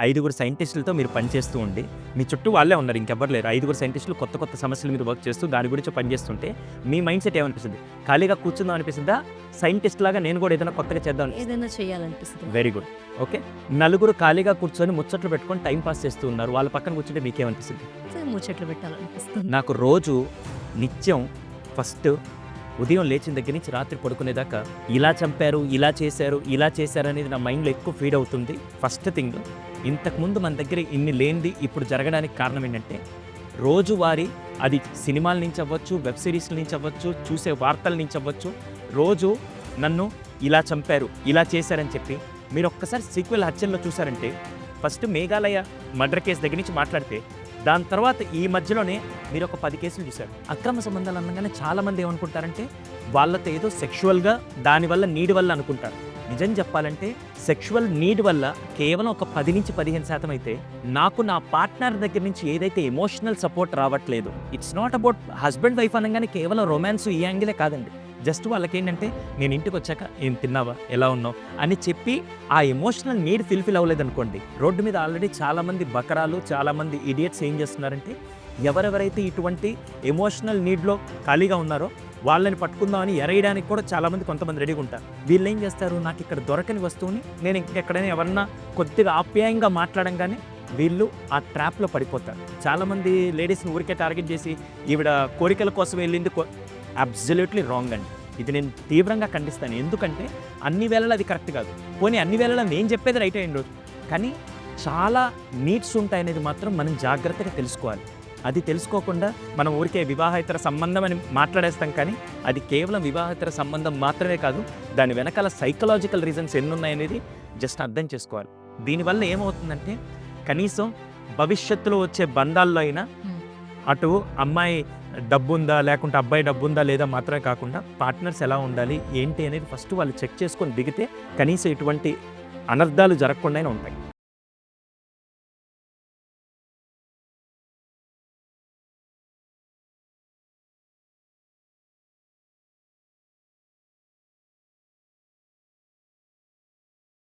5గురు సైంటిస్టులతో మీరు పనిచేస్తూ ఉండి, మీ చుట్టూ వాళ్ళే ఉన్నారు, ఇంకెవ్వరు లేరు. 5గురు సైంటిస్టులు కొత్త సమస్యల మీద వర్క్ చేస్తూ దాని గురించి పనిచేస్తుంటే మీ మైండ్ సెట్ ఏమనిపిస్తుంది? ఖాళీగా కూర్చుందాం అనిపిస్తుందా? సైంటిస్ట్ లాగా నేను కూడా ఏదైనా కొత్తగా చేద్దాం, ఏదైనా చేయాలనిపిస్తుంది. Very good. ఓకే, నలుగురు ఖాళీగా కూర్చొని ముచ్చట్లు పెట్టుకొని టైం పాస్ చేస్తూ ఉన్నారు, వాళ్ళ పక్కన కూర్చుంటే మీకేమనిపిస్తుంది? ముచ్చట్లు పెట్టాలనిపిస్తుంది. నాకు రోజు నిత్యం ఫస్ట్ ఉదయం లేచిన దగ్గర నుంచి రాత్రి పడుకునేదాకా ఇలా చంపారు, ఇలా చేశారు అనేది నా మైండ్లో ఎక్కువ ఫీడ్ అవుతుంది. ఫస్ట్ థింగ్, ఇంతకుముందు మన దగ్గర ఇన్ని లేనిది ఇప్పుడు జరగడానికి కారణం ఏంటంటే, రోజువారీ అది సినిమాల నుంచి అవ్వచ్చు, వెబ్ సిరీస్ల నుంచి అవ్వచ్చు, చూసే వార్తల నుంచి అవ్వచ్చు, రోజు నన్ను ఇలా చంపారు, ఇలా చేశారని చెప్పి మీరు ఒక్కసారి సీక్వెల్ హత్యల్లో చూసారంటే, ఫస్ట్ మేఘాలయ మర్డర్ కేసు దగ్గర నుంచి మాట్లాడితే, దాని తర్వాత ఈ మధ్యలోనే మీరు ఒక 10 కేసులు చూశారు. అక్రమ సంబంధాలు అనగానే చాలామంది ఏమనుకుంటారంటే వాళ్ళతో ఏదో సెక్షువల్గా దానివల్ల నీడ్ వల్ల అనుకుంటారు. నిజం చెప్పాలంటే సెక్షువల్ నీడ్ వల్ల కేవలం ఒక 10 నుంచి 15% అయితే, నాకు నా పార్ట్నర్ దగ్గర నుంచి ఏదైతే ఎమోషనల్ సపోర్ట్ రావట్లేదు, it's not about husband wife అనగానే కేవలం రొమాన్స్ ఈ యాంగిలే కాదండి. జస్ట్ వాళ్ళకేంటంటే నేను ఇంటికి వచ్చాక ఏం తిన్నావా, ఎలా ఉన్నావు అని చెప్పి ఆ ఎమోషనల్ నీడ్ ఫిల్ అవ్వలేదనుకోండి, రోడ్డు మీద ఆల్రెడీ చాలామంది బకరాలు, చాలామంది ఇడియట్స్ ఏం చేస్తున్నారంటే, ఎవరెవరైతే ఇటువంటి ఎమోషనల్ నీడ్లో ఖాళీగా ఉన్నారో వాళ్ళని పట్టుకుందామని ఎరేయడానికి కూడా చాలామంది కొంతమంది రెడీగా ఉంటారు. వీళ్ళు ఏం చేస్తారు, నాకు ఇక్కడ దొరకని వస్తువుని నేను ఇంకెక్కడైనా ఎవరన్నా కొద్దిగా ఆప్యాయంగా మాట్లాడంగానే వీళ్ళు ఆ ట్రాప్లో పడిపోతారు. చాలామంది లేడీస్ని ఊరికే టార్గెట్ చేసి ఈవిడ కోరికల కోసం వెళ్ళింది, అబ్సల్యూట్లీ రాంగ్ అండి. ఇది నేను తీవ్రంగా ఖండిస్తాను. ఎందుకంటే అన్ని వేళలా అది కరెక్ట్ కాదు. పోనీ అన్ని వేళలా నేను చెప్పేది రైట్ అయిన రోజు, కానీ చాలా నీడ్స్ ఉంటాయనేది మాత్రం మనం జాగ్రత్తగా తెలుసుకోవాలి. అది తెలుసుకోకుండా మనం ఊరికే వివాహేతర సంబంధం అని మాట్లాడేస్తాం, కానీ అది కేవలం వివాహేతర సంబంధం మాత్రమే కాదు, దాని వెనకాల సైకలాజికల్ రీజన్స్ ఎన్ని ఉన్నాయనేది జస్ట్ అర్థం చేసుకోవాలి. దీనివల్ల ఏమవుతుందంటే, కనీసం భవిష్యత్తులో వచ్చే బంధాల్లో అయినా అటు అమ్మాయి డబ్బుందా లేకుంటే అబ్బాయి డబ్బుందా లేదా మాత్రమే కాకుండా పార్ట్నర్స్ ఎలా ఉండాలి ఏంటి అనేది ఫస్ట్ వాళ్ళు చెక్ చేసుకొని దిగితే కనీసం ఇటువంటి అనర్థాలు జరగకుండానే ఉంటాయి.